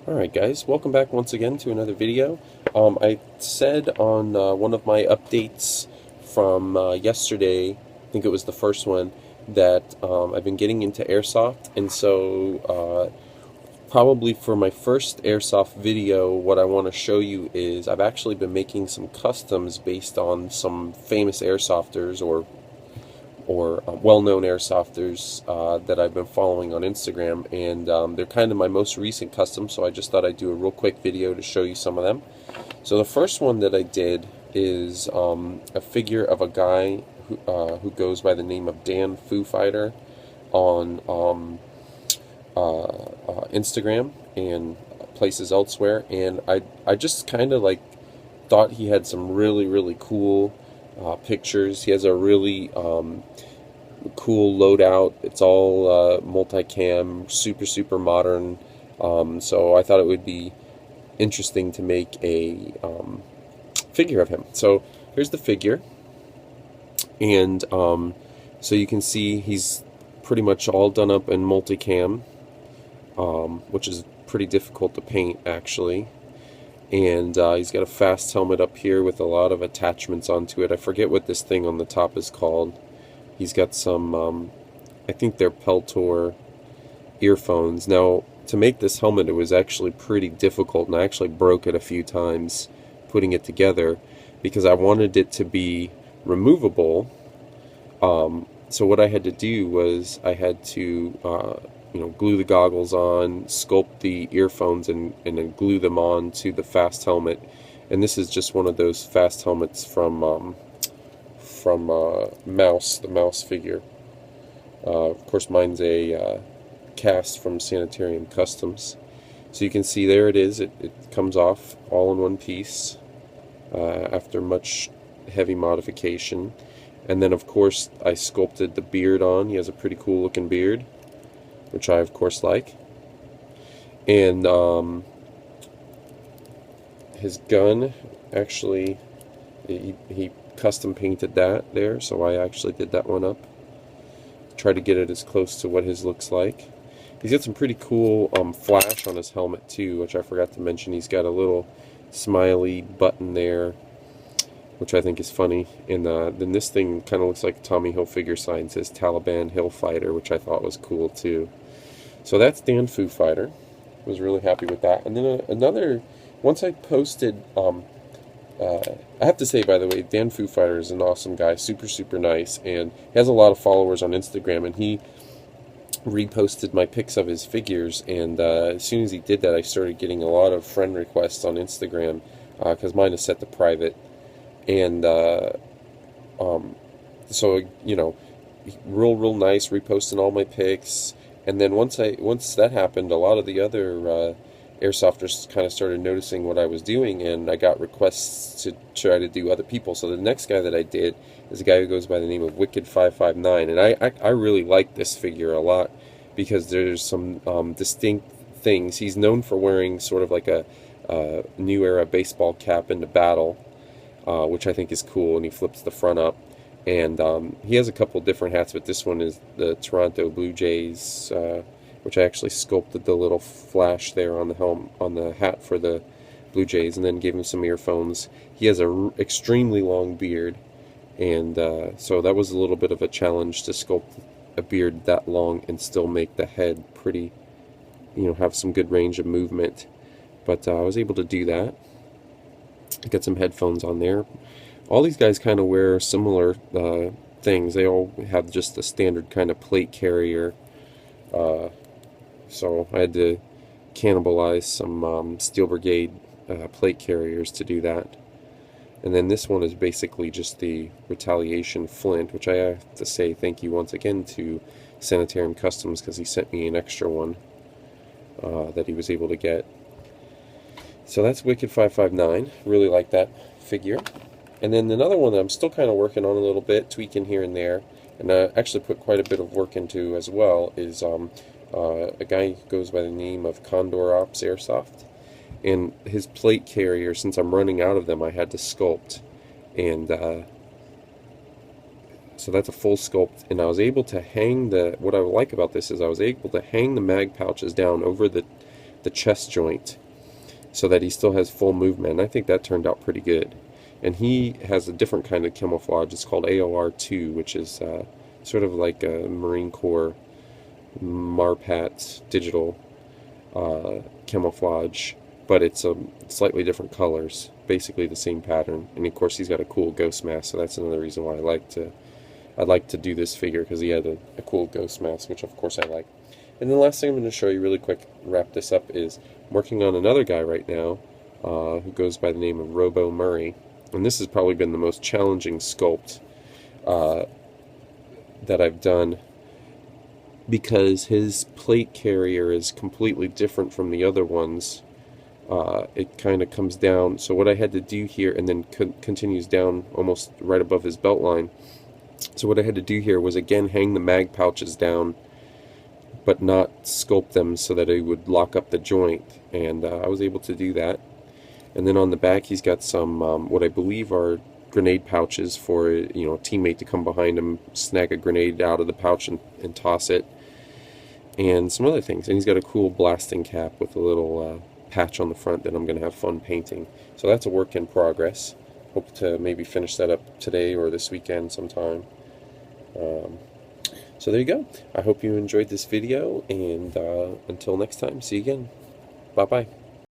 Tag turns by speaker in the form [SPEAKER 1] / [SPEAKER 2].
[SPEAKER 1] Alright guys, welcome back once again to another video. I said on one of my updates from yesterday, I think it was the first one, that I've been getting into airsoft, and so probably for my first airsoft video, what I want to show you is I've actually been making some customs based on some famous airsofters or well-known airsofters that I've been following on Instagram, and they're kind of my most recent custom, so I just thought I'd do a real quick video to show you some of them. So the first one that I did is a figure of a guy who goes by the name of Danfoofighter on Instagram and places elsewhere, and I just kind of like thought he had some really cool pictures. He has a really cool loadout. It's all multicam, super modern. So I thought it would be interesting to make a figure of him. So here's the figure, and so you can see he's pretty much all done up in multicam, which is pretty difficult to paint actually. And he's got a fast helmet up here with a lot of attachments onto it. I forget what this thing on the top is called. He's got some, I think they're Peltor earphones. Now, to make this helmet, it was actually pretty difficult, and I actually broke it a few times putting it together because I wanted it to be removable. So what I had to do was I had to glue the goggles on, sculpt the earphones, and then glue them on to the fast helmet. And this is just one of those fast helmets from Mouse, the Mouse figure. Of course, mine's a cast from Sanitarium Customs. So you can see there it is. It comes off all in one piece after much heavy modification. And then, of course, I sculpted the beard on. He has a pretty cool looking beard, which I of course like. And his gun, actually, he custom painted that there, so I actually did that one up. Try to get it as close to what his looks like. He's got some pretty cool flash on his helmet too, which I forgot to mention. He's got a little smiley button there, which I think is funny. And then this thing kind of looks like a Tommy Hilfiger sign, says Taliban Hill Fighter, which I thought was cool too. So that's Danfoofighter. Was really happy with that. And then another, once I posted, I have to say, by the way, Danfoofighter is an awesome guy, super nice, and he has a lot of followers on Instagram, and he reposted my pics of his figures, and as soon as he did that, I started getting a lot of friend requests on Instagram, because mine is set to private. And so real nice, reposting all my pics. And then once that happened, a lot of the other airsofters kind of started noticing what I was doing, and I got requests to try to do other people. So the next guy that I did is a guy who goes by the name of wicked559, and I really like this figure a lot because there's some distinct things. He's known for wearing sort of like a new era baseball cap into battle, which I think is cool, and he flips the front up. And he has a couple different hats, but this one is the Toronto Blue Jays, which I actually sculpted the little flash there on the hat for the Blue Jays, and then gave him some earphones. He has a extremely long beard, and so that was a little bit of a challenge to sculpt a beard that long and still make the head pretty, have some good range of movement. But I was able to do that. Got some headphones on there. All these guys kind of wear similar things. They all have just the standard kind of plate carrier. So I had to cannibalize some Steel Brigade plate carriers to do that. And then this one is basically just the Retaliation Flint, which I have to say thank you once again to Sanitarium Customs, because he sent me an extra one that he was able to get. So that's wicked559. Really like that figure. And then another one that I'm still kind of working on a little bit, tweaking here and there, and I actually put quite a bit of work into as well, is a guy who goes by the name of Condoropsairsoft. And his plate carrier, since I'm running out of them, I had to sculpt. And so that's a full sculpt, and I was able to hang what I like about this is I was able to hang the mag pouches down over the the chest joint so that he still has full movement. And I think that turned out pretty good. And he has a different kind of camouflage. It's called AOR2, which is sort of like a Marine Corps Marpat digital camouflage, but it's slightly different colors, basically the same pattern. And of course he's got a cool ghost mask, so that's another reason why I'd like to do this figure, because he had a cool ghost mask, which of course I like. And the last thing I'm going to show you really quick, wrap this up, is I'm working on another guy right now who goes by the name of Robomurray. And this has probably been the most challenging sculpt that I've done, because his plate carrier is completely different from the other ones. It kind of comes down, so what I had to do here, and then continues down almost right above his belt line. So what I had to do here was again hang the mag pouches down, but not sculpt them so that it would lock up the joint, and I was able to do that. And then on the back he's got some what I believe are grenade pouches for a teammate to come behind him, snag a grenade out of the pouch and toss it, and some other things. And he's got a cool blasting cap with a little patch on the front that I'm going to have fun painting. So that's a work in progress. Hope to maybe finish that up today or this weekend sometime. So there you go. I hope you enjoyed this video, and until next time, see you again. Bye-bye.